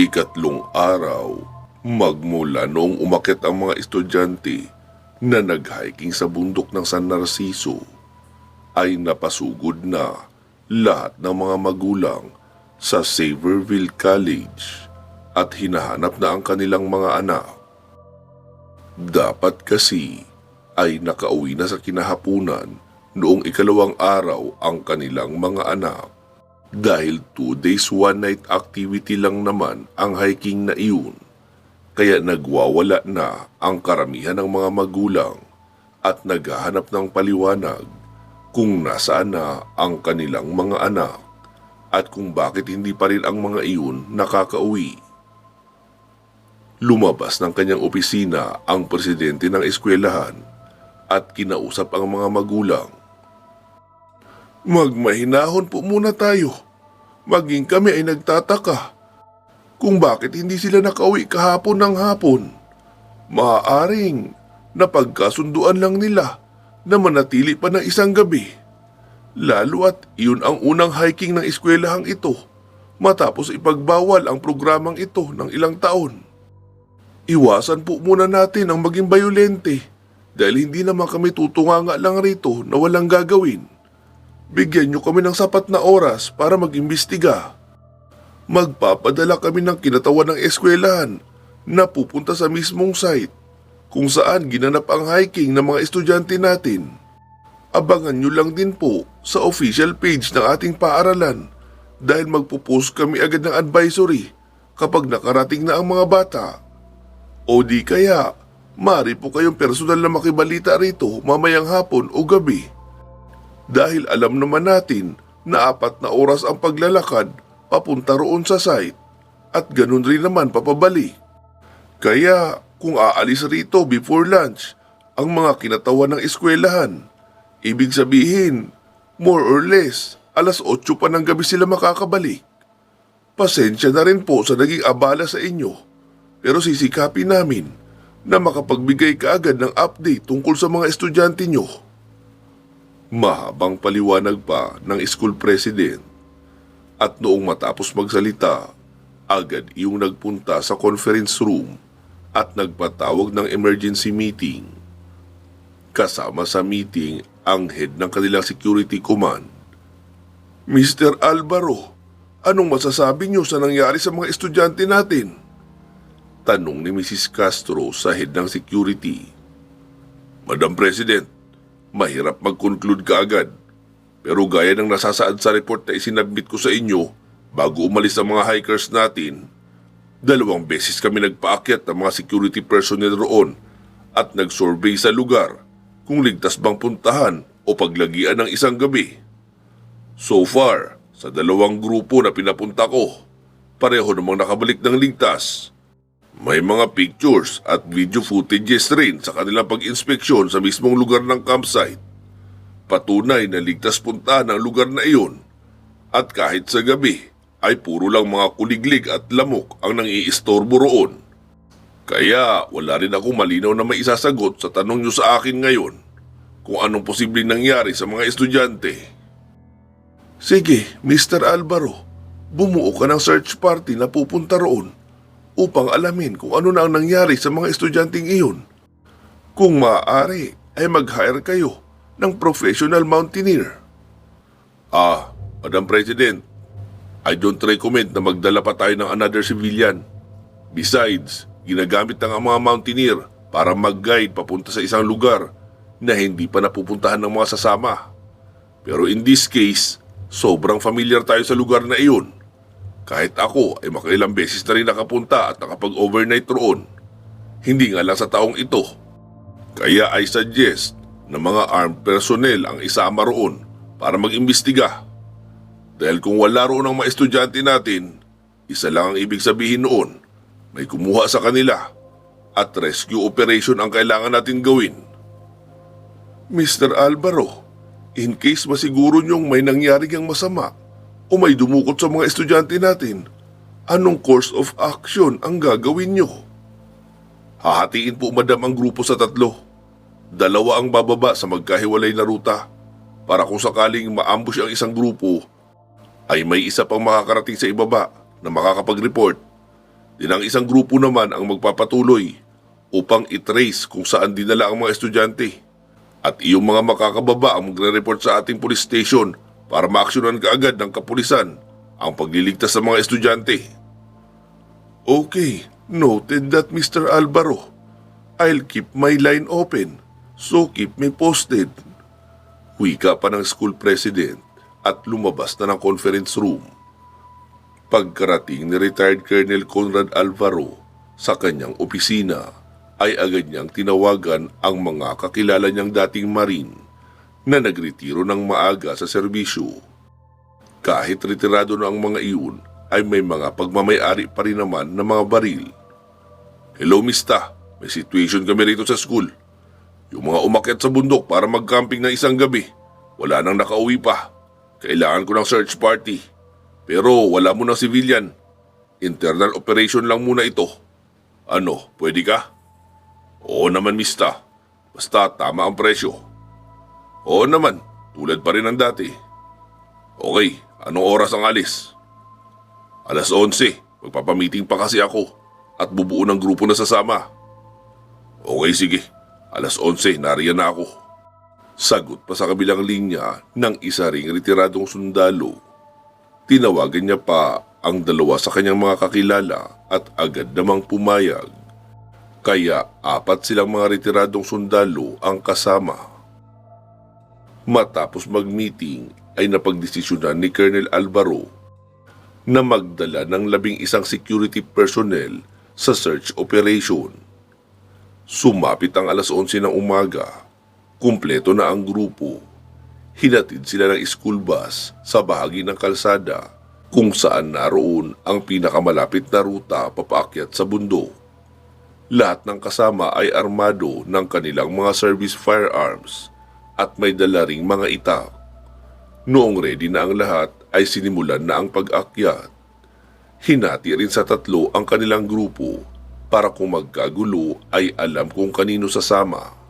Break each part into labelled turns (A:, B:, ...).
A: Ikatlong araw, magmula noong umakyat ang mga estudyante na nag-hiking sa bundok ng San Narciso, ay napasugod na lahat ng mga magulang sa Saverville College at hinahanap na ang kanilang mga anak. Dapat kasi ay nakauwi na sa kinahapunan noong ikalawang araw ang kanilang mga anak. Dahil 2 days 1 night activity lang naman ang hiking na iyon, kaya nagwawala na ang karamihan ng mga magulang at naghahanap ng paliwanag kung nasaan na ang kanilang mga anak at kung bakit hindi pa rin ang mga iyon nakakauwi. Lumabas ng kanyang opisina ang presidente ng eskwelahan at kinausap ang mga magulang. Magmahinahon po muna tayo. Maging kami ay nagtataka kung bakit hindi sila nakauwi kahapon ng hapon. Maaaring napagkasunduan lang nila na manatili pa ng isang gabi. Lalo at iyon ang unang hiking ng eskwelahang ito matapos ipagbawal ang programang ito ng ilang taon. Iwasan po muna natin ang maging bayolente dahil hindi naman kami tutunganga lang rito na walang gagawin. Bigyan niyo kami ng sapat na oras para mag-imbestiga. Magpapadala kami ng kinatawan ng eskwelahan na pupunta sa mismong site kung saan ginanap ang hiking ng mga estudyante natin. Abangan niyo lang din po sa official page ng ating paaralan dahil magpo-post kami agad ng advisory kapag nakarating na ang mga bata. O di kaya, maaari po kayong personal na makibalita rito mamayang hapon o gabi. Dahil alam naman natin na 4 na oras ang paglalakad papunta roon sa site at ganun rin naman papabalik. Kaya kung aalis rito before lunch ang mga kinatawan ng eskwelahan, ibig sabihin more or less 8:00 pa ng gabi sila makakabalik. Pasensya na rin po sa naging abala sa inyo pero sisikapin namin na makapagbigay kaagad ng update tungkol sa mga estudyante nyo. Mahabang paliwanag pa ng school president at noong matapos magsalita, agad iyong nagpunta sa conference room at nagpatawag ng emergency meeting. Kasama sa meeting ang head ng kanilang security command. Mr. Alvaro, anong masasabi niyo sa nangyari sa mga estudyante natin? Tanong ni Mrs. Castro sa head ng security. Madam President, mahirap mag-conclude kaagad. Pero gaya ng nasasaad sa report na isinabmit ko sa inyo bago umalis ang mga hikers natin, 2 beses kami nagpaakyat ng mga security personnel roon at nag-survey sa lugar kung ligtas bang puntahan o paglagian ng isang gabi. So far, sa 2 grupo na pinapunta ko, pareho namang nakabalik ng ligtas. May mga pictures at video footages rin sa kanilang pag-inspeksyon sa mismong lugar ng campsite. Patunay na ligtas puntahan ang lugar na iyon. At kahit sa gabi ay puro lang mga kuliglig at lamok ang nang-iistorbo roon. Kaya wala rin ako malinaw na may isasagot sa tanong nyo sa akin ngayon kung anong posibleng nangyari sa mga estudyante. Sige, Mr. Alvaro, bumuo ka ng search party na pupunta roon upang alamin kung ano na ang nangyari sa mga estudyanteng iyon. Kung maaari ay mag-hire kayo ng professional mountaineer. Madam President, I don't recommend na magdala pa tayo ng another civilian. Besides, ginagamit ng mga mountaineer para mag-guide papunta sa isang lugar na hindi pa napupuntahan ng mga sasama. Pero in this case, sobrang familiar tayo sa lugar na iyon. Kahit ako ay makailang beses na rin nakapunta at nakapag-overnight roon. Hindi nga lang sa taong ito. Kaya I suggest na mga armed personnel ang isama roon para mag-imbestiga. Dahil kung wala roon ang mga estudyante natin, isa lang ang ibig sabihin noon, may kumuha sa kanila at rescue operation ang kailangan natin gawin. Mr. Alvaro, in case masiguro niyong may nangyari ang masama, o may dumukot sa mga estudyante natin, anong course of action ang gagawin nyo? Hahatiin po madam ang grupo sa 3. 2 ang bababa sa magkahiwalay na ruta para kung sakaling ma-ambush ang isang grupo, ay may isa pang makakarating sa ibaba na makakapag-report Din ang isang grupo naman ang magpapatuloy upang itrace kung saan dinala ang mga estudyante. At iyong mga makakababa ang magre-report sa ating police station para maaksyonan kaagad ng kapulisan ang pagliligtas sa mga estudyante. Okay, noted that Mr. Alvaro. I'll keep my line open, so keep me posted. Wika pa ng school president at lumabas na ng conference room. Pagkarating ni retired Colonel Conrad Alvaro sa kanyang opisina, ay agad niyang tinawagan ang mga kakilala niyang dating marine na nagretiro ng maaga sa serbisyo. Kahit retirado na ang mga iyon, ay may mga pagmamay-ari pa rin naman ng mga baril. Hello, Mista. May situation kami rito sa school. Yung mga umakyat sa bundok para mag-camping ng isang gabi, wala nang nakauwi pa. Kailangan ko ng search party. Pero wala mo ng civilian. Internal operation lang muna ito. Ano, pwede ka? Oo naman, Mista. Basta tama ang presyo. Oo naman, tulad pa rin ng dati. Okay, anong oras ang alis? 11:00, magpapamiting pa kasi ako at bubuo ng grupo na sasama. Okay, sige. 11:00, nariyan na ako. Sagot pa sa kabilang linya ng isa ring retiradong sundalo. Tinawagan niya pa ang dalawa sa kanyang mga kakilala at agad namang pumayag. Kaya 4 silang mga retiradong sundalo ang kasama. Matapos mag-meeting ay napagdesisyonan ni Colonel Alvaro na magdala ng 11 security personnel sa search operation. Sumapit ang 11:00 ng umaga. Kumpleto na ang grupo. Hinatid sila ng school bus sa bahagi ng kalsada kung saan naroon ang pinakamalapit na ruta papaakyat sa bundok. Lahat ng kasama ay armado ng kanilang mga service firearms at may dala ring mga itak. Noong ready na ang lahat ay sinimulan na ang pag-akyat. Hinati rin sa 3 ang kanilang grupo para kung magkagulo ay alam kung kanino sasama.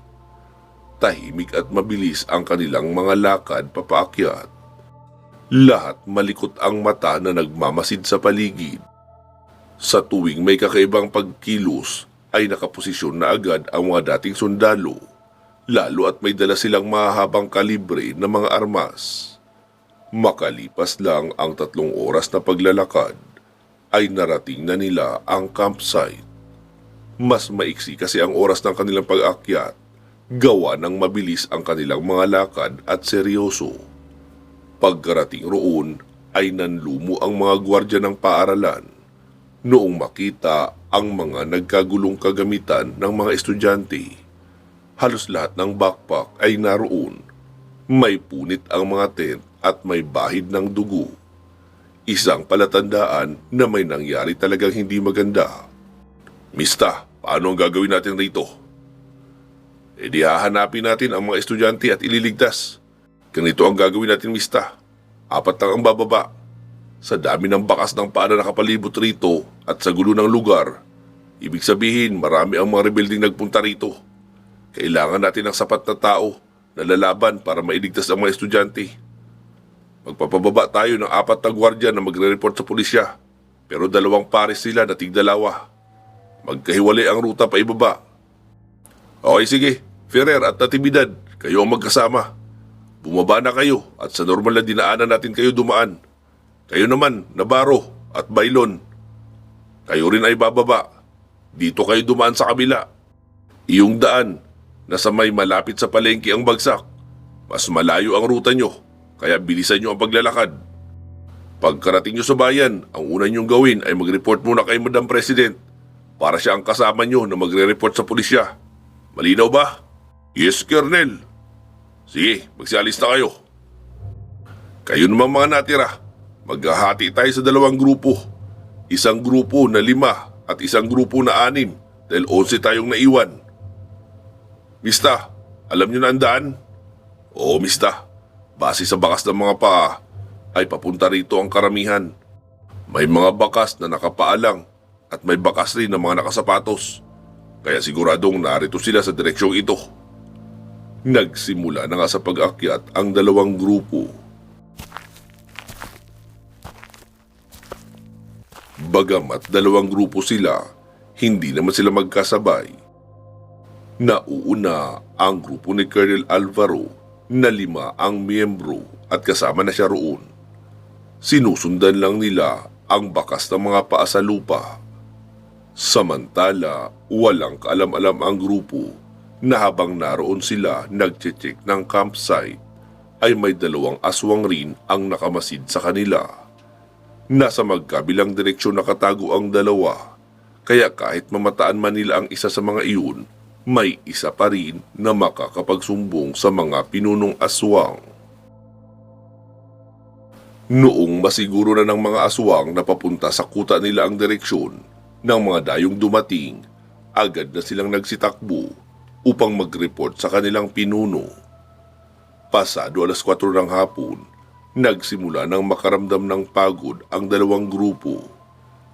A: Tahimik at mabilis ang kanilang mga lakad papaakyat. Lahat malikot ang mata na nagmamasid sa paligid. Sa tuwing may kakaibang pagkilos, ay nakaposisyon na agad ang mga dating sundalo, lalo at may dala silang mahahabang kalibre na mga armas. Makalipas lang ang 3 oras na paglalakad, ay narating na nila ang campsite. Mas maiksi kasi ang oras ng kanilang pag-akyat, gawa ng mabilis ang kanilang mga lakad at seryoso. Pagkarating roon, ay nanlumo ang mga gwardya ng paaralan noong makita ang mga nagkagulong kagamitan ng mga estudyante. Halos lahat ng backpack ay naroon. May punit ang mga tent at may bahid ng dugo. Isang palatandaan na may nangyari talagang hindi maganda. Mista, paano ang gagawin natin rito? E di hahanapin natin ang mga estudyante at ililigtas. Ganito ang gagawin natin, Mista. 4 lang ang bababa. Sa dami ng bakas ng paa na nakapalibot rito at sa gulo ng lugar, ibig sabihin marami ang mga rebelding nagpunta rito. Kailangan natin ng sapat na tao na lalaban para mailigtas ang mga estudyante. Magpapababa tayo ng 4 na gwardya na magre-report sa pulisya, pero 2 pares sila na tig-2. Magkahiwalay ang ruta pa ibaba. Okay, sige. Ferrer at Natividad, kayo ang magkasama. Bumaba na kayo at sa normal na dinaanan natin kayo dumaan. Kayo naman, Navarro at Bailon. Kayo rin ay bababa. Dito kayo dumaan sa kabila. Iyong daan, nasa may malapit sa palengke ang bagsak. Mas malayo ang ruta nyo, kaya bilisan nyo ang paglalakad. Pagkarating nyo sa bayan, ang una nyong gawin ay mag-report muna kay Madam President para siya ang kasama nyo na magre-report sa pulisya. Malinaw ba? Yes, Colonel. Sige, magsialis na kayo. Kayo naman mga natira. Maghahati tayo sa 2 grupo. Isang grupo na 5 at isang grupo na 6 dahil 11 tayong naiwan. Mista, alam nyo na ang daan? Oo, Mista. Base sa bakas ng mga paa, ay papunta rito ang karamihan. May mga bakas na nakapaalang at may bakas rin na mga nakasapatos. Kaya siguradong narito sila sa direksyong ito. Nagsimula na nga sa pag-akyat ang 2 grupo. Bagamat dalawang grupo sila, hindi naman sila magkasabay. Nauuna ang grupo ni Colonel Alvaro na 5 ang miyembro at kasama na siya roon. Sinusundan lang nila ang bakas ng mga paa sa lupa. Samantala, walang kaalam-alam ang grupo na habang naroon sila nagche-check ng campsite ay may 2 aswang rin ang nakamasid sa kanila. Nasa magkabilang direksyon nakatago ang dalawa, kaya kahit mamataan man nila ang isa sa mga iyon, may isa pa rin na makakapagsumbong sa mga pinunong aswang. Noong masiguro na ng mga aswang na papunta sa kuta nila ang direksyon ng mga dayong dumating, agad na silang nagsitakbo upang mag-report sa kanilang pinuno. Pasado 4:00 ng hapon, nagsimula ng makaramdam ng pagod ang dalawang grupo,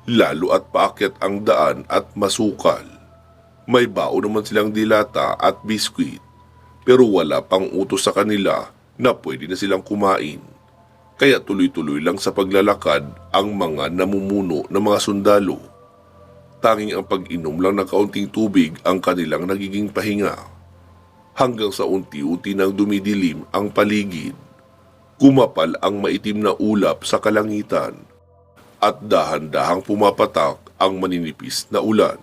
A: lalo at paakyat ang daan at masukal. May baon naman silang dilata at biskwit, pero wala pang utos sa kanila na pwede na silang kumain. Kaya tuloy-tuloy lang sa paglalakad ang mga namumuno ng mga sundalo. Tanging ang pag-inom lang ng kaunting tubig ang kanilang nagiging pahinga. Hanggang sa unti-unti nang dumidilim ang paligid, kumapal ang maitim na ulap sa kalangitan at dahan-dahang pumapatak ang maninipis na ulan.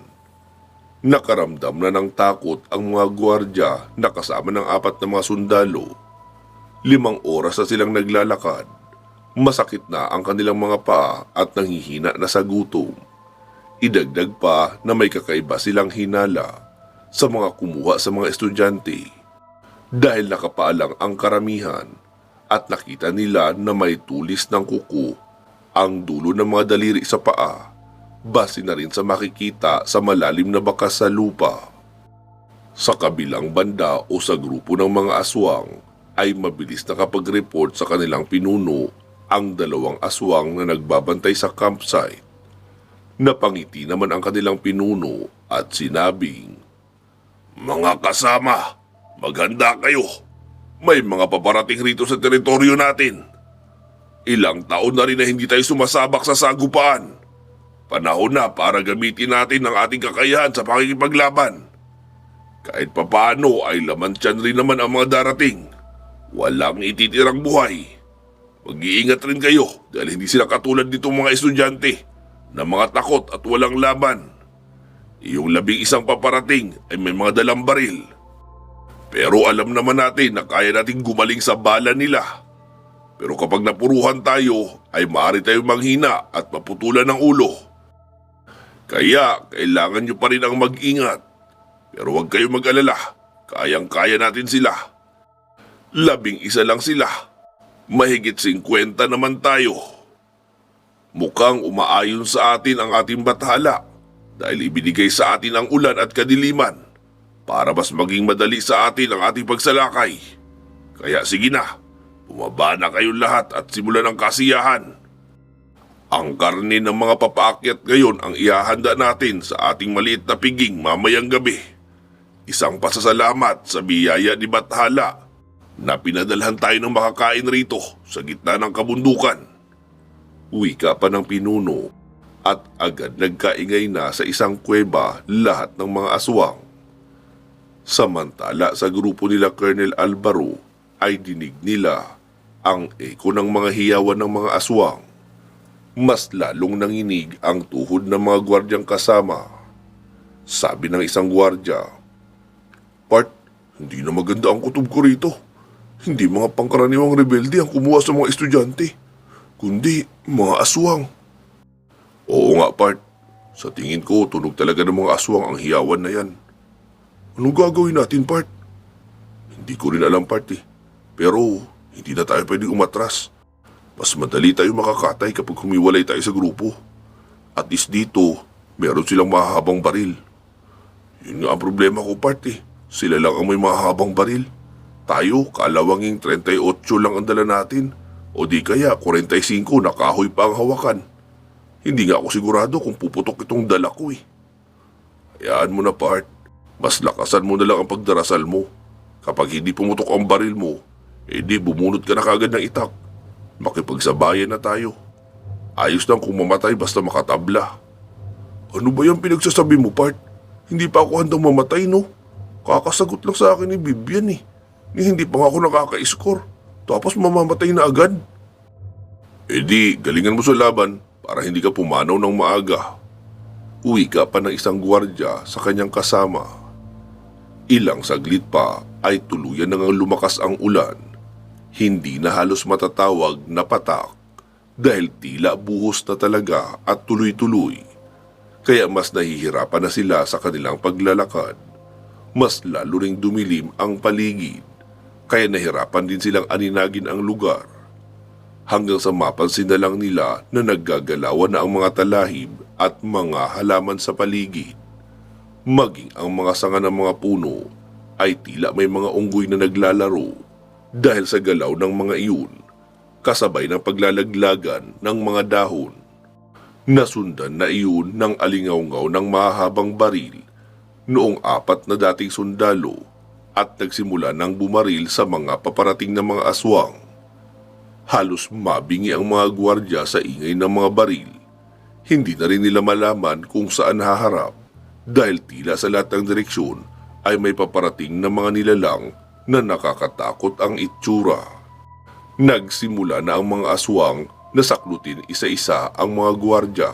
A: Nakaramdam na ng takot ang mga gwardya na kasama ng 4 na mga sundalo. 5 oras na silang naglalakad. Masakit na ang kanilang mga paa at nanghihina na sa gutom. Idagdag pa na may kakaiba silang hinala sa mga kumuha sa mga estudyante dahil nakapaalang ang karamihan at nakita nila na may tulis ng kuko ang dulo ng mga daliri sa paa, base na rin sa makikita sa malalim na bakas sa lupa. Sa kabilang banda o sa grupo ng mga aswang ay mabilis nakapag-report sa kanilang pinuno ang 2 aswang na nagbabantay sa campsite. Napangiti naman ang kanilang pinuno at sinabing, "Mga kasama, maghanda kayo. May mga paparating rito sa teritoryo natin. Ilang taon na rin na hindi tayo sumasabak sa sagupaan. Panahon na para gamitin natin ang ating kakayahan sa pakikipaglaban. Kahit papaano ay laman tiyan rin naman ang mga darating. Walang ititirang buhay. Mag-iingat rin kayo dahil hindi sila katulad nitong mga estudyante na mga takot at walang laban. Iyong 11 paparating ay may mga dalang baril. Pero alam naman natin na kaya nating gumaling sa bala nila. Pero kapag napuruhan tayo ay maaari tayong manghina at maputulan ng ulo. Kaya kailangan nyo pa rin ang mag-ingat. Pero huwag kayong mag-alala, kayang-kaya natin sila. 11 lang sila. Mahigit 50 naman tayo. Mukhang umaayon sa atin ang ating bathala dahil ibinigay sa atin ang ulan at kadiliman para mas maging madali sa atin ang ating pagsalakay. Kaya sige na, bumaba na kayong lahat at simulan ang kasiyahan. Ang karne ng mga papaakyat ngayon ang ihahanda natin sa ating maliit na piging mamayang gabi. Isang pasasalamat sa biyaya ni Bathala na pinadalhan tayo ng makakain rito sa gitna ng kabundukan." Wika pa ng pinuno at agad nagkaingay na sa isang kuweba lahat ng mga aswang. Samantala sa grupo nila Colonel Alvaro ay dinig nila ang eko ng mga hiyawan ng mga aswang. Mas lalong nanginig ang tuhod ng mga gwardyang kasama. Sabi ng isang gwardya, "Part, hindi na maganda ang kutob ko rito. Hindi mga pangkaraniwang rebelde ang kumuha sa mga estudyante, kundi mga aswang." "Oo nga, Part. Sa tingin ko, tunog talaga ng mga aswang ang hiyawan na yan. Anong gagawin natin, Part?" "Hindi ko rin alam, Part eh. Pero hindi na tayo pwedeng umatras. Mas madali tayo makakatay kapag humiwalay tayo sa grupo. At least dito, meron silang mahahabang baril." "Yun nga ang problema ko, Part eh. Sila lang ang may mahahabang baril. Tayo, kalawanging 38 lang ang dala natin. O di kaya 45 na kahoy pa ang hawakan. Hindi nga ako sigurado kung puputok itong dala ko eh." "Hayaan mo na, Part. Mas lakasan mo na lang ang pagdarasal mo. Kapag hindi pumutok ang baril mo, edi bumunot ka na kagad ng itak. Makipagsabayan na tayo." Ayos lang kung mamatay basta makatabla. Ano ba yung pinagsasabi mo, Part? Hindi pa ako handang mamatay, no? Kakasagot lang sa akin ni Vivian eh. Ni hindi pa nga ako nakaka-score. Tapos mamamatay na agad. E di, galingan mo sa laban para hindi ka pumanaw ng maaga. Uwi ka pa ng isang gwardiya sa kanyang kasama. Ilang saglit pa ay tuluyan na ngang lumakas ang ulan. Hindi na halos matatawag na patak dahil tila buhos na talaga at tuloy-tuloy. Kaya mas nahihirapan na sila sa kanilang paglalakad. Mas lalo ring dumilim ang paligid, kaya nahirapan din silang aninagin ang lugar. Hanggang sa mapansin na lang nila na naggagalawan na ang mga talahib at mga halaman sa paligid. Maging ang mga sanga ng mga puno ay tila may mga unggoy na naglalaro dahil sa galaw ng mga iyon, kasabay ng paglalaglagan ng mga dahon. Nasundan na iyon ng alingaw-ngaw ng mahahabang baril noong 4 na dating sundalo at nagsimula ng bumaril sa mga paparating na mga aswang. Halos mabingi ang mga gwardiya sa ingay ng mga baril. Hindi na rin nila malaman kung saan haharap dahil tila sa lahat ng direksyon ay may paparating na mga nilalang na nakakatakot ang itsura. Nagsimula na ang mga aswang na saklutin isa-isa ang mga gwardiya.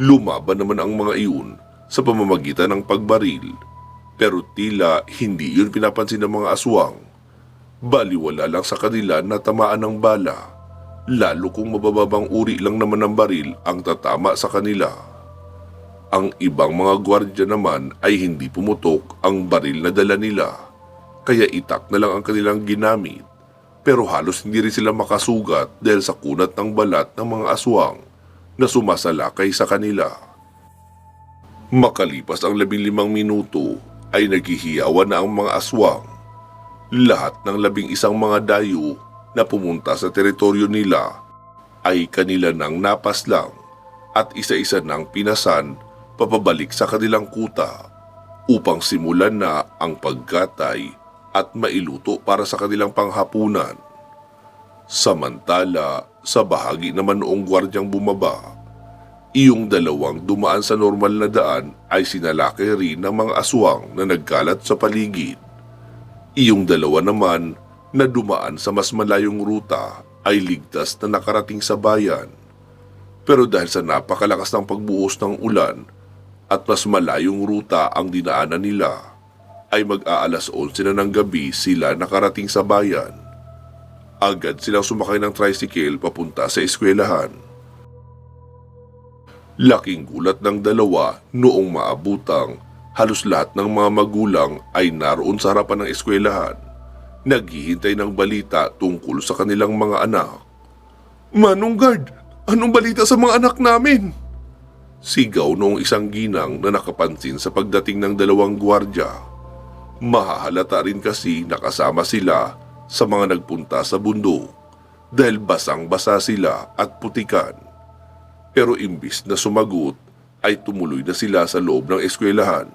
A: Lumaban naman ang mga iyon sa pamamagitan ng pagbaril, pero tila hindi yun pinapansin ng mga aswang. Baliwala lang sa kanila na tamaan ng bala, lalo kung mabababang uri lang naman ng baril ang tatama sa kanila. Ang ibang mga gwardiya naman ay hindi pumutok ang baril na dala nila, kaya itak na lang ang kanilang ginamit. Pero halos hindi rin sila makasugat dahil sa kunat ng balat ng mga aswang na sumasalakay sa kanila. Makalipas ang 15 minuto ay naghihiyawan na ang mga aswang. Lahat ng 11 mga dayo na pumunta sa teritoryo nila ay kanila nang napaslang at isa-isa nang pinasan papabalik sa kanilang kuta upang simulan na ang paggatay at mailuto para sa kanilang panghapunan. Samantala, sa bahagi naman noong gwardyang bumaba, iyong dalawang dumaan sa normal na daan ay sinalakay rin ng mga aswang na nagkalat sa paligid. Iyong dalawa naman na dumaan sa mas malayong ruta ay ligtas na nakarating sa bayan. Pero dahil sa napakalakas ng pagbuhos ng ulan at mas malayong ruta ang dinaanan nila, ay mag-aalas 11 na ng gabi sila nakarating sa bayan. Agad silang sumakay ng tricycle papunta sa eskwelahan. Laking gulat ng dalawa noong maabutang halos lahat ng mga magulang ay naroon sa harapan ng eskwelahan, naghihintay ng balita tungkol sa kanilang mga anak. "Manong Guard, anong balita sa mga anak namin?" Sigaw noong isang ginang na nakapansin sa pagdating ng dalawang gwardiya. Mahahalata rin kasi nakasama sila sa mga nagpunta sa bundok dahil basang-basa sila at putikan. Pero imbis na sumagot ay tumuloy na sila sa loob ng eskwelahan.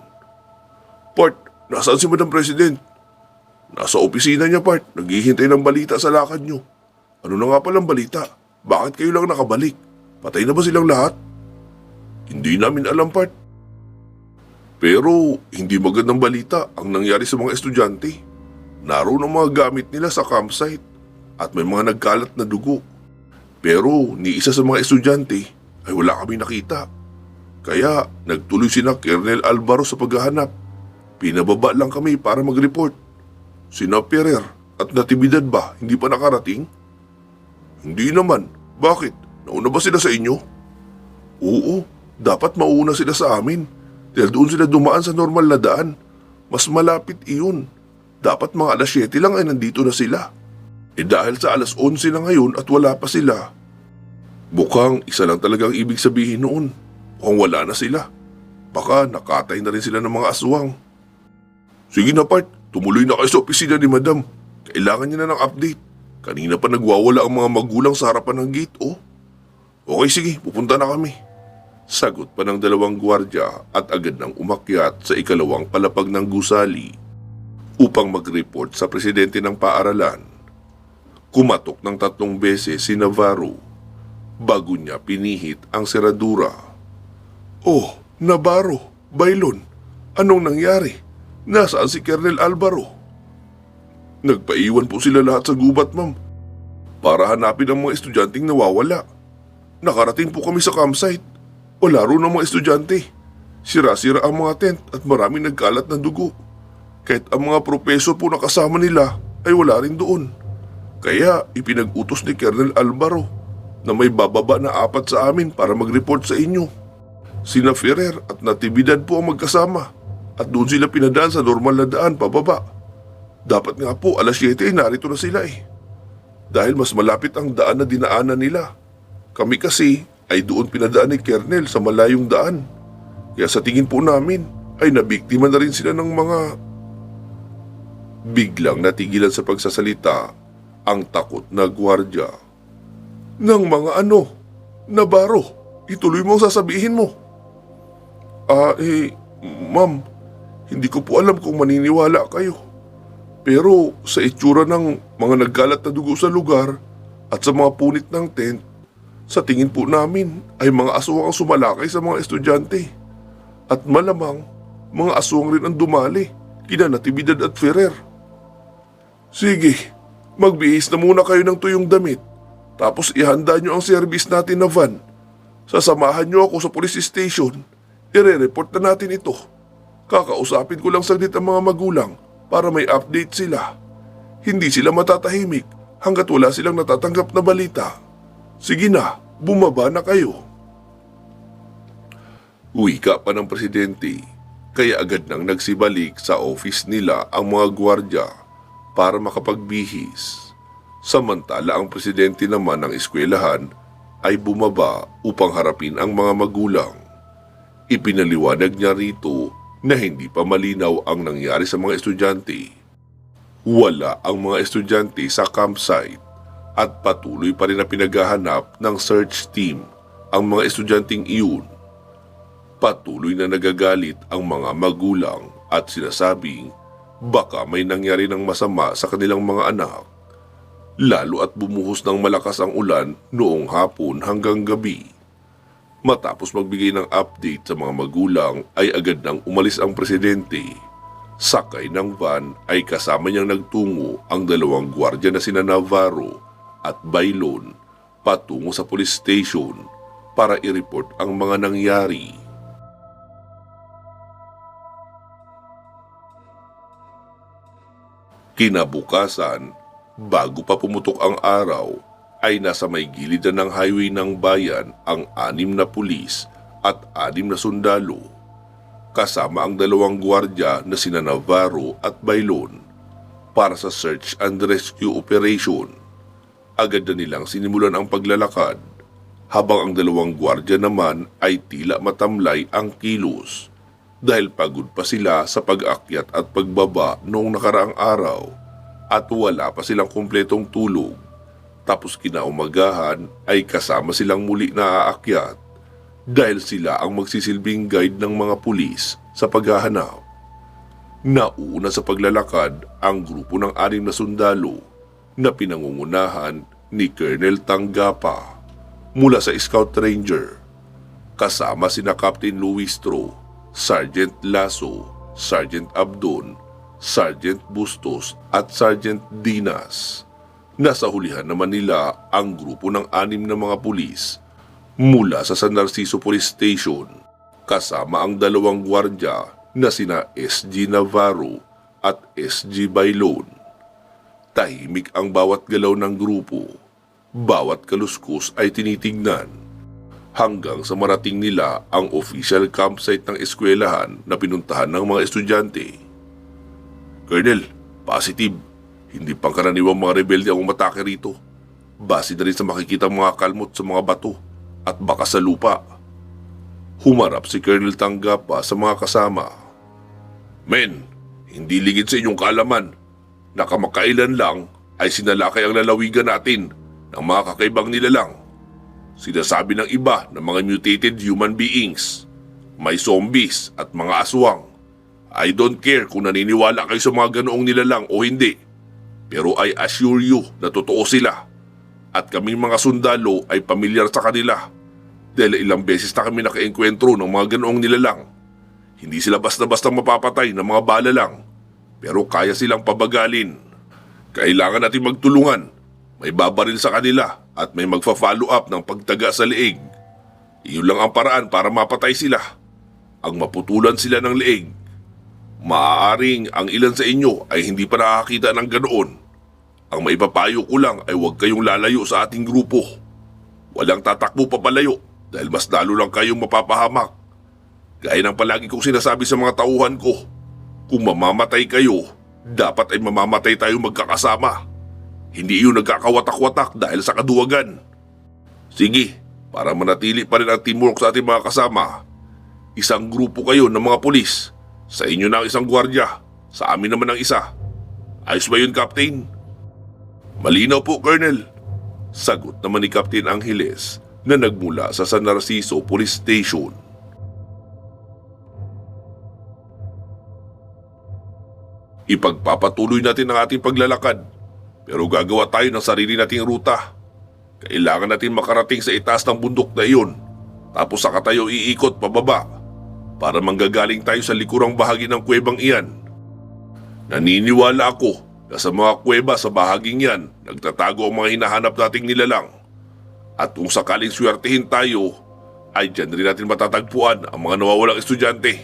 A: "Part, nasaan si Madam President?" "Nasa opisina niya, Part. Naghihintay ng balita sa lakad niyo." "Ano na nga palang balita? Bakit kayo lang nakabalik? Patay na ba silang lahat?" "Hindi namin alam, Part. Pero hindi magandang balita ang nangyari sa mga estudyante. Naroon ang mga gamit nila sa campsite at may mga nagkalat na dugo. Pero ni isa sa mga estudyante ay wala kami nakita. Kaya nagtuloy sina Colonel Alvaro sa paghahanap. Pinababa lang kami para mag-report. Sina Ferrer at Natividad ba hindi pa nakarating?" "Hindi naman. Bakit? Nauna ba sila sa inyo?" "Oo, dapat mauna sila sa amin. Dahil doon sila dumaan sa normal na daan. Mas malapit iyon. Dapat mga alas 7 lang ay nandito na sila. Dahil sa alas 11 na ngayon at wala pa sila. Mukhang isa lang talagang ibig sabihin noon. Mukhang wala na sila. Baka nakatay na rin sila ng mga aswang." "Sige na, Part. Tumuloy na kayo sa opisina ni Madam. Kailangan niya na ng update. Kanina pa nagwawala ang mga magulang sa harapan ng gate, oh." "Okay, sige. Pupunta na kami." Sagot pa ng dalawang gwardiya at agad nang umakyat sa ikalawang palapag ng gusali upang mag-report sa presidente ng paaralan. Kumatok ng 3 beses si Navarro. bago niya pinihit ang seradura. Oh, Navarro, Bailon, anong nangyari? Nasaan si Colonel Alvaro? Nagpaiwan po sila lahat sa gubat, ma'am, para hanapin ang mga estudyanteng nawawala. Nakarating po kami sa campsite. Wala roon ang mga estudyante. Sira-sira ang mga tent at maraming nagkalat na dugo. Kahit ang mga propesor po na kasama nila ay wala rin doon. Kaya ipinag-utos ni Colonel Alvaro na may bababa na 4 sa amin para mag-report sa inyo. Sina Ferrer at Natividad po ang magkasama at doon sila pinadaan sa normal na daan pababa. Dapat nga po alas 7 ay narito na sila dahil mas malapit ang daan na dinaanan nila. Kami kasi ay doon pinadaan ni Colonel sa malayong daan. Kaya sa tingin po namin ay nabiktima na rin sila ng mga... Biglang natigilan sa pagsasalita ang takot na gwardya. Ng mga ano? Navarro, ituloy mo ang sasabihin mo. Ma'am, hindi ko po alam kung maniniwala kayo. Pero sa itsura ng mga naggalat na dugo sa lugar at sa mga punit ng tent, sa tingin po namin ay mga aswang ang sumalakay sa mga estudyante. At malamang mga aswang rin ang dumali kina Natividad at Ferrer. Sige, magbihis na muna kayo ng tuyong damit. Tapos ihanda nyo ang service natin na van. Sasamahan nyo ako sa police station. Ire-report na natin ito. Kakausapin ko lang saglit ang mga magulang para may update sila. Hindi sila matatahimik hanggat wala silang natatanggap na balita. Sige na, bumaba na kayo. Wika pa ng presidente, kaya agad nang nagsibalik sa office nila ang mga gwardya para makapagbihis. Samantala ang presidente naman ng eskwelahan ay bumaba upang harapin ang mga magulang. Ipinaliwanag niya rito na hindi pa malinaw ang nangyari sa mga estudyante. Wala ang mga estudyante sa campsite at patuloy pa rin na pinaghahanap ng search team ang mga estudyanteng iyon. Patuloy na nagagalit ang mga magulang at sinasabing baka may nangyari ng masama sa kanilang mga anak. Lalo at bumuhos ng malakas ang ulan noong hapon hanggang gabi. Matapos magbigay ng update sa mga magulang ay agad nang umalis ang presidente. Sakay ng van ay kasama niyang nagtungo ang 2 gwardya na sina Navarro at Bailon patungo sa police station para i-report ang mga nangyari. Kinabukasan, bago pa pumutok ang araw, ay nasa may gilid na ng highway ng bayan ang 6 na pulis at 6 na sundalo. Kasama ang 2 gwardya na sina Navarro at Bailon para sa search and rescue operation. Agad na nilang sinimulan ang paglalakad, habang ang 2 gwardya naman ay tila matamlay ang kilos dahil pagod pa sila sa pag-akyat at pagbaba noong nakaraang araw at wala pa silang kumpletong tulog. Tapos kinaumagahan ay kasama silang muli na aakyat dahil sila ang magsisilbing guide ng mga pulis sa paghahanap. Nauna sa paglalakad ang grupo ng 6 na sundalo na pinangungunahan ni Colonel Tanggapa mula sa Scout Ranger. Kasama sina Captain Luistro, Sergeant Lasso, Sergeant Abdon, Sergeant Bustos at Sergeant Dinas. Nasa hulihan naman nila ang grupo ng 6 na mga pulis mula sa San Narciso Police Station, kasama ang 2 gwardya na sina SG Navarro at SG Bailon. Tahimik ang bawat galaw ng grupo, bawat kaluskos ay tinitignan, hanggang sa marating nila ang official campsite ng eskwelahan na pinuntahan ng mga estudyante. Colonel, positive. Hindi pangkaraniwang mga rebelde ang umatake rito. Base na rin sa makikita mga kalmot sa mga bato at baka sa lupa. Humarap si Colonel Tanggapa sa mga kasama. Men, hindi ligid sa inyong kalaman. Nakamakailan lang ay sinalakay ang lalawigan natin ng mga kakaibang nilalang. Sinasabi ng iba na mga mutated human beings, may zombies at mga aswang. I don't care kung naniniwala kayo sa mga ganoong nilalang o hindi. Pero I assure you na totoo sila. at kaming mga sundalo ay pamilyar sa kanila dahil ilang beses na kami nakaengkwentro ng mga ganoong nilalang. Hindi sila basta-basta mapapatay ng mga bala lang, pero kaya silang pabagalin. Kailangan natin magtulungan. May babaril sa kanila at may magfa-follow up ng pagtaga sa leeg. Iyon lang ang paraan para mapatay sila. Ang maputulan sila ng leeg. Maaaring ang ilan sa inyo ay hindi pa nakakita ng ganoon. Ang maipapayo ko lang ay huwag kayong lalayo sa ating grupo. Walang tatakbo papalayo dahil mas lalo lang kayong mapapahamak. Gaya ng palagi kong sinasabi sa mga tauhan ko, kung mamamatay kayo, dapat ay mamamatay tayo magkakasama. Hindi iyon nagkakawatak-watak dahil sa kaduwagan. Sige, para manatili pa rin ang teamwork sa ating mga kasama, isang grupo kayo ng mga pulis. Sa inyo na ang isang gwardya, sa amin naman ang isa. Ayos ba yun, Captain? Malinaw po, Colonel. Sagot naman ni Captain Angeles na nagmula sa San Narciso Police Station. Ipagpapatuloy natin ang ating paglalakad, pero gagawa tayo ng sarili nating ruta. Kailangan natin makarating sa itaas ng bundok na iyon, tapos saka tayo iikot pababa para manggagaling tayo sa likurang bahagi ng kuwebang iyan. Naniniwala ako na sa mga kuweba sa bahaging yan, nagtatago ang mga hinahanap nating nilalang. At kung sakaling swertihin tayo, ay dyan rin natin matatagpuan ang mga nawawalang estudyante.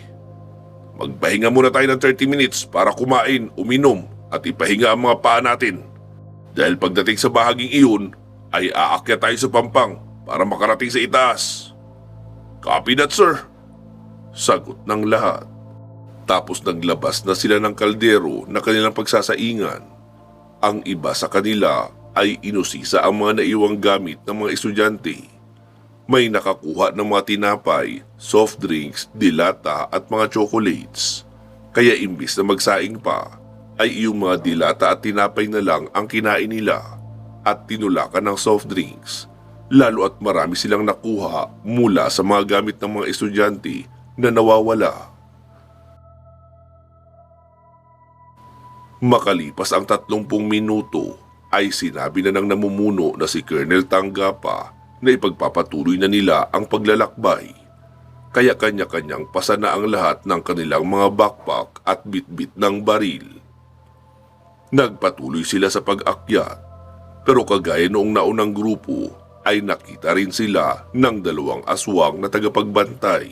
A: Magpahinga muna tayo ng 30 minutes para kumain, uminom at ipahinga ang mga paa natin. Dahil pagdating sa bahaging iyon, ay aakyat tayo sa pampang para makarating sa itaas. Copy that, sir. Sagot ng lahat. Tapos naglabas na sila ng kaldero na kanilang pagsasaingan. Ang iba sa kanila ay inusisa ang mga naiwang gamit ng mga estudyante. May nakakuha ng mga tinapay, soft drinks, dilata at mga chocolates. Kaya imbis na magsaing pa, ay iyong mga dilata at tinapay na lang ang kinain nila at tinulakan ng soft drinks. Lalo at marami silang nakuha mula sa mga gamit ng mga estudyante na nawawala. Makalipas ang 30 minuto ay sinabi na ng namumuno na si Colonel Tanggapa na ipagpapatuloy na nila ang paglalakbay. Kaya kanya-kanyang pasa na ang lahat ng kanilang mga backpack at bitbit ng baril. Nagpatuloy sila sa pag-akyat, pero kagaya noong naunang grupo ay nakita rin sila ng 2 aswang na tagapagbantay.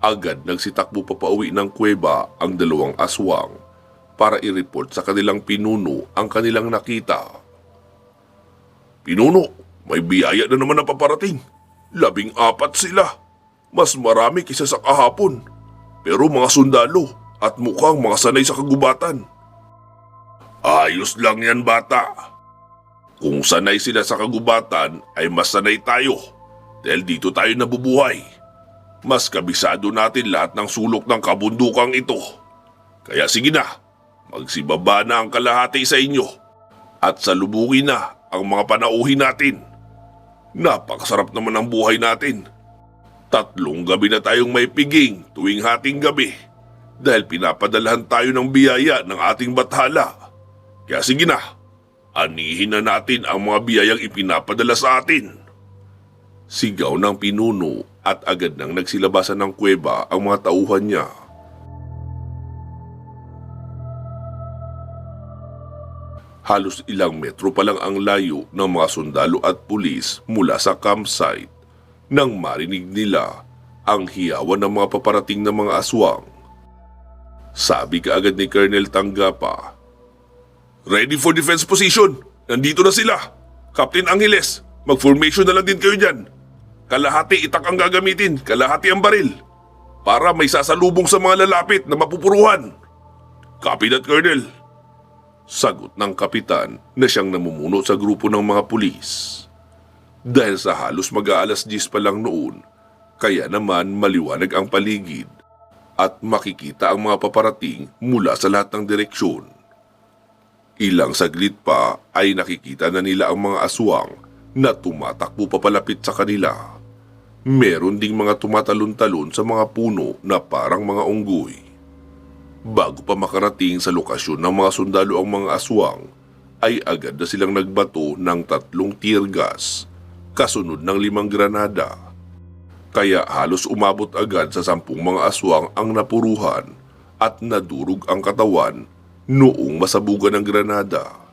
A: Agad nagsitakbo papauwi ng kuweba ang 2 aswang para i-report sa kanilang pinuno ang kanilang nakita. Pinuno, may biyaya na naman na paparating. 14 sila. Mas marami kaysa sa kahapon. Pero mga sundalo at mukhang mga sanay sa kagubatan. Ayos lang yan, bata. Kung sanay sila sa kagubatan ay mas sanay tayo dahil dito tayo nabubuhay. Mas kabisado natin lahat ng sulok ng kabundukang ito. Kaya sige na, magsibaba na ang kalahati sa inyo at salubungin na ang mga panauhin natin. Napakasarap naman ang buhay natin. 3 gabi na tayong may piging tuwing hating gabi dahil pinapadalhan tayo ng biyaya ng ating bathala. Kaya sige na, anihin na natin ang mga biyayang ipinapadala sa atin. Sigaw ng pinuno at agad nang nagsilabasan ng kuweba ang mga tauhan niya. Halos ilang metro pa lang ang layo ng mga sundalo at pulis mula sa campsite nang marinig nila ang hiyawan ng mga paparating na mga aswang. Sabi kaagad ni Colonel Tanggapa, "Ready for defense position! Nandito na sila! Captain Angeles, mag-formation na lang din kayo dyan. Kalahati itak ang gagamitin, kalahati ang baril. Para may sasalubong sa mga lalapit na mapupuruhan." "Copy that, Colonel." Sagot ng kapitan na siyang namumuno sa grupo ng mga pulis. Dahil sa halos mag-aalas 10 pa lang noon, kaya naman maliwanag ang paligid at makikita ang mga paparating mula sa lahat ng direksyon. Ilang saglit pa ay nakikita na nila ang mga aswang na tumatakbo papalapit sa kanila. Meron ding mga tumatalon-talon sa mga puno na parang mga unggoy. Bago pa makarating sa lokasyon ng mga sundalo ang mga aswang, ay agad na silang nagbato ng 3 tear gas, kasunod ng 5 granada. Kaya halos umabot agad sa 10 mga aswang ang napuruhan at nadurog ang katawan noong masabugan ng granada.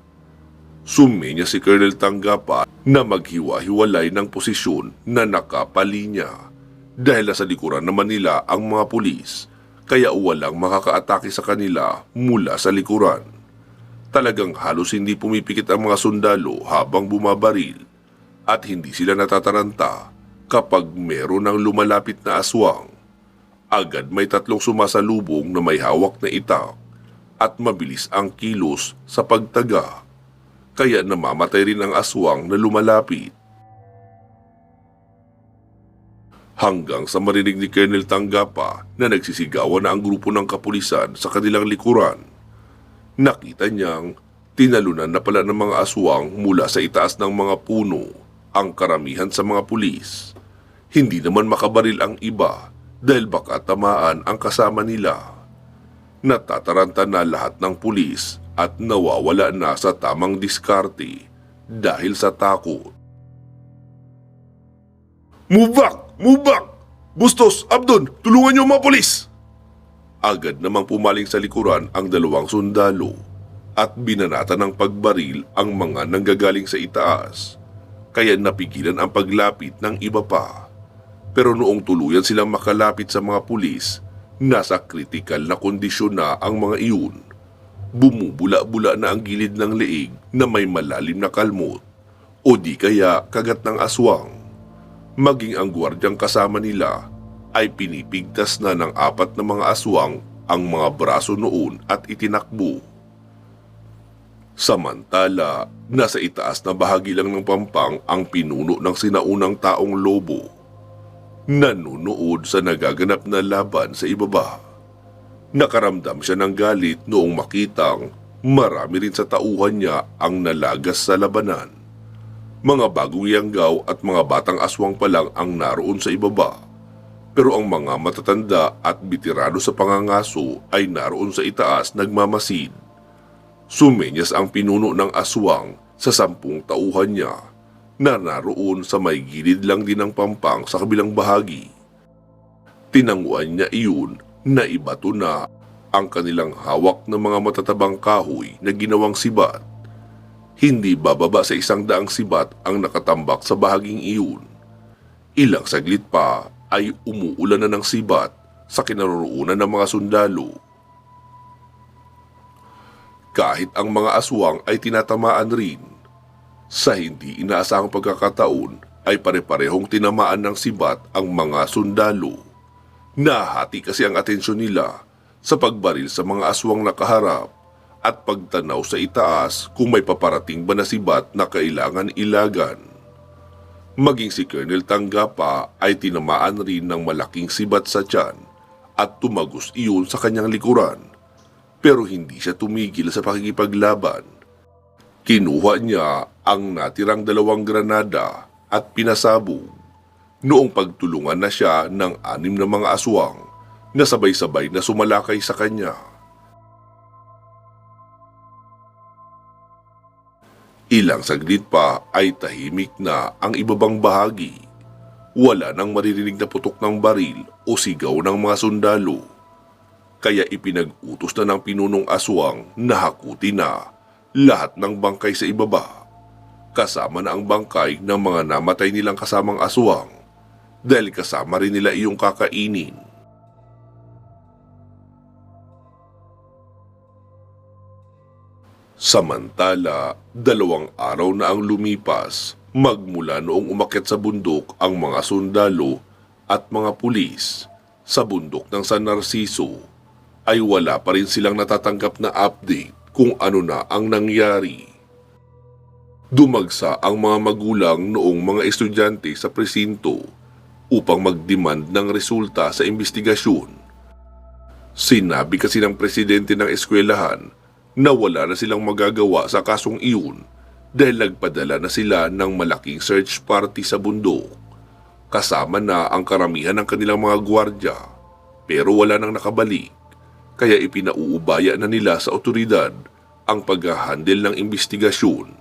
A: Sumenya si Colonel Tanggapa na maghiwa-hiwalay ng posisyon na nakapalinya dahil nasa likuran naman nila ang mga pulis, kaya walang makakaatake sa kanila mula sa likuran. Talagang halos hindi pumipikit ang mga sundalo habang bumabaril at hindi sila natataranta kapag meron ng lumalapit na aswang. Agad may 3 sumasalubong na may hawak na itak at mabilis ang kilos sa pagtaga, kaya namamatay rin ang aswang na lumalapit. Hanggang sa marinig ni Colonel Tanggapa na nagsisigawan na ang grupo ng kapulisan sa kanilang likuran. Nakita niyang tinalunan na pala ng mga aswang mula sa itaas ng mga puno ang karamihan sa mga pulis. Hindi naman makabaril ang iba dahil baka tamaan ang kasama nila. Natataranta na lahat ng pulis at nawawala na sa tamang diskarte dahil sa takot. "Move back! Move back! Bustos, Abdon, tulungan niyo mga pulis!" Agad namang pumaling sa likuran ang 2 sundalo at binanata ng pagbaril ang mga nanggagaling sa itaas, kaya napigilan ang paglapit ng iba pa. Pero noong tuluyan silang makalapit sa mga pulis, nasa kritikal na kondisyon na ang mga iyon. Bumubula-bula na ang gilid ng leeg na may malalim na kalmot o di kaya kagat ng aswang. Maging ang gwardyang kasama nila ay pinipigtas na ng 4 na mga aswang ang mga braso noon at itinakbo. Samantala, nasa itaas na bahagi lang ng pampang ang pinuno ng sinaunang taong lobo. Nanunood sa nagaganap na laban sa ibaba. Nakaramdam siya ng galit noong makitang marami rin sa tauhan niya ang nalagas sa labanan. Mga bagong yanggaw at mga batang aswang pa lang ang naroon sa ibaba. Pero ang mga matatanda at bitirano sa pangangaso ay naroon sa itaas nagmamasid. Sumenyas ang pinuno ng aswang sa 10 tauhan niya na naroon sa may gilid lang din ng pampang sa kabilang bahagi. Tinanguan niya iyon na ibato na ang kanilang hawak ng mga matatabang kahoy na ginawang sibat. Hindi bababa sa 100 sibat ang nakatambak sa bahaging iyon. Ilang saglit pa ay umuulan na ng sibat sa kinaroroonan ng mga sundalo. Kahit ang mga aswang ay tinatamaan rin, sa hindi inaasahang pagkakataon ay pare-parehong tinamaan ng sibat ang mga sundalo. Nahati kasi ang atensyon nila sa pagbaril sa mga aswang nakaharap at pagtanaw sa itaas kung may paparating ba na sibat na kailangan ilagan. Maging si Colonel Tanggapa ay tinamaan rin ng malaking sibat sa tiyan at tumagos iyon sa kanyang likuran. Pero hindi siya tumigil sa pakikipaglaban. Kinuha niya ang natirang 2 granada at pinasabog. Noong pagtulungan na siya ng 6 na mga aswang na sabay-sabay na sumalakay sa kanya. Ilang saglit pa ay tahimik na ang ibabang bahagi. Wala nang maririnig na putok ng baril o sigaw ng mga sundalo. Kaya ipinag-utos na ng pinunong aswang na hakutin na lahat ng bangkay sa ibaba. Kasama na ang bangkay ng mga namatay nilang kasamang aswang. Dahil kasama rin nila iyong kakainin. Samantala, 2 araw na ang lumipas magmula noong umakyat sa bundok ang mga sundalo at mga pulis sa bundok ng San Narciso, ay wala pa rin silang natatanggap na update kung ano na ang nangyari. Dumagsa ang mga magulang noong mga estudyante sa presinto upang magdemand ng resulta sa investigasyon. Sinabi kasi ng presidente ng eskwelahan na wala na silang magagawa sa kasong iyon dahil nagpadala na sila ng malaking search party sa bundok. Kasama na ang karamihan ng kanilang mga gwardya, pero wala nang nakabalik, kaya ipinauubaya na nila sa otoridad ang pag-handle ng investigasyon.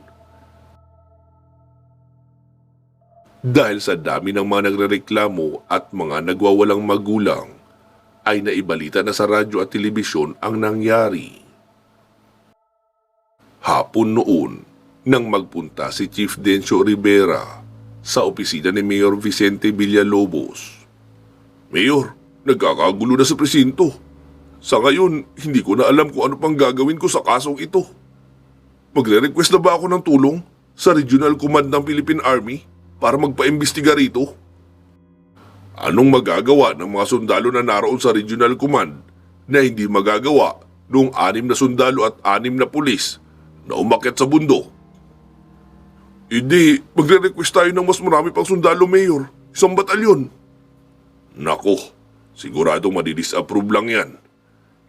A: Dahil sa dami ng mga nagrereklamo at mga nagwawalang magulang, ay naibalita na sa radyo at telebisyon ang nangyari. Hapon noon, nang magpunta si Chief Dencio Rivera sa opisina ni Mayor Vicente Villalobos. Mayor, nagkakagulo na sa presinto. Sa ngayon, hindi ko na alam kung ano pang gagawin ko sa kasong ito. Magre-request na ba ako ng tulong sa Regional Command ng Philippine Army para magpa-imbestiga rito? Anong magagawa ng mga sundalo na naroon sa Regional Command na hindi magagawa noong 6 na sundalo at 6 na pulis na umakyat sa bundok? Hindi, magre-request tayo ng mas marami pang sundalo, Mayor. 1 batalyon. Nako, siguradong madi-disapprove lang yan.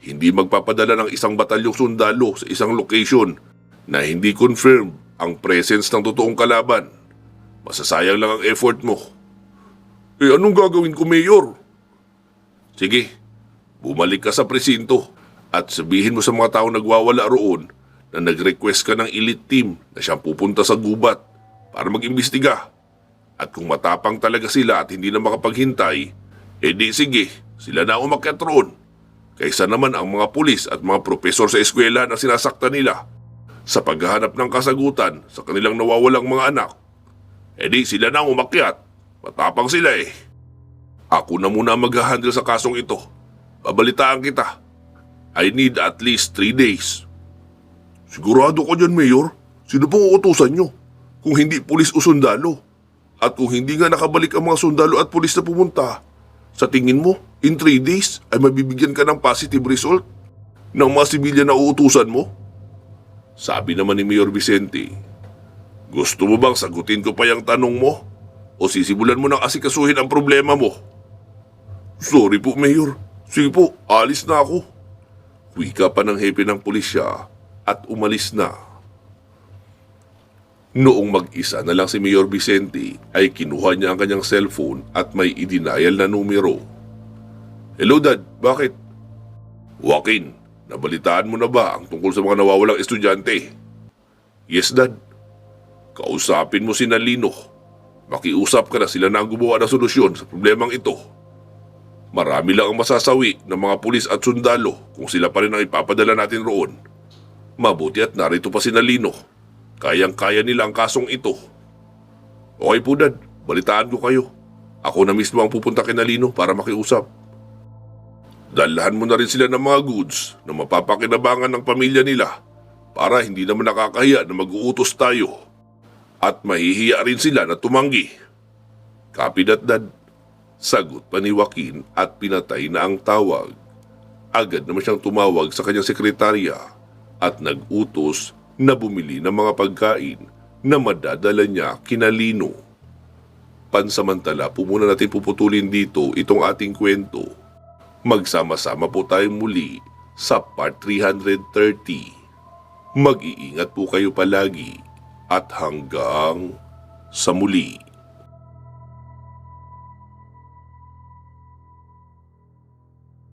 A: Hindi magpapadala ng 1 batalyong sundalo sa isang location na hindi confirm ang presence ng totoong kalaban. Masasayang lang ang effort mo. Anong gagawin ko, Mayor? Sige, bumalik ka sa presinto at sabihin mo sa mga taong nagwawala roon na nag-request ka ng elite team na siyang pupunta sa gubat para mag-imbestiga. At kung matapang talaga sila at hindi na makapaghintay, di sige, sila na umakyat roon. Kaysa naman ang mga pulis at mga propesor sa eskwela na sinasaktan nila sa paghahanap ng kasagutan sa kanilang nawawalang mga anak. Di sila na umakyat. Matapang sila eh. Ako na muna mag-handle sa kasong ito. Babalitaan kita. I need at least 3 days. Sigurado ka dyan, Mayor? Sino pong uutusan nyo? Kung hindi pulis o sundalo. At kung hindi nga nakabalik ang mga sundalo at pulis na pumunta, sa tingin mo, in 3 days ay mabibigyan ka ng positive result ng mga sibilyan na uutusan mo? Sabi naman ni Mayor Vicente, gusto mo bang sagutin ko pa yung tanong mo? O sisimulan mo nang asikasuhin ang problema mo? Sorry po, Mayor. Sige po, alis na ako. Wika pa ng hepe ng pulisya at umalis na. Noong mag-isa na lang si Mayor Vicente ay kinuha niya ang kanyang cellphone at may i-denial na numero. Hello, Dad. Bakit? Joaquin, nabalitaan mo na ba ang tungkol sa mga nawawalang estudyante? Yes, Dad. Kausapin mo si Nalino. Makiusap ka na sila na ang gumawa ng solusyon sa problemang ito. Marami lang ang masasawi ng mga pulis at sundalo kung sila pa rin ang ipapadala natin roon. Mabuti at narito pa si Nalino. Kayang-kaya nila ang kasong ito. Okay po, Dad. Balitaan ko kayo. Ako na mismo ang pupunta kay Nalino para makiusap. Dalahan mo na rin sila ng mga goods na mapapakinabangan ng pamilya nila para hindi naman nakakahiya na mag-uutos tayo. At mahihiya rin sila na tumanggi. Copy that, Dad. Sagot pa ni Joaquin at pinatay na ang tawag. Agad naman siyang tumawag sa kanyang sekretarya at nag-utos na bumili ng mga pagkain na madadala niya kina Lino. Pansamantala po muna natin puputulin dito itong ating kwento. Magsama-sama po tayo muli sa part 330. Mag-iingat po kayo palagi. At hanggang sa muli.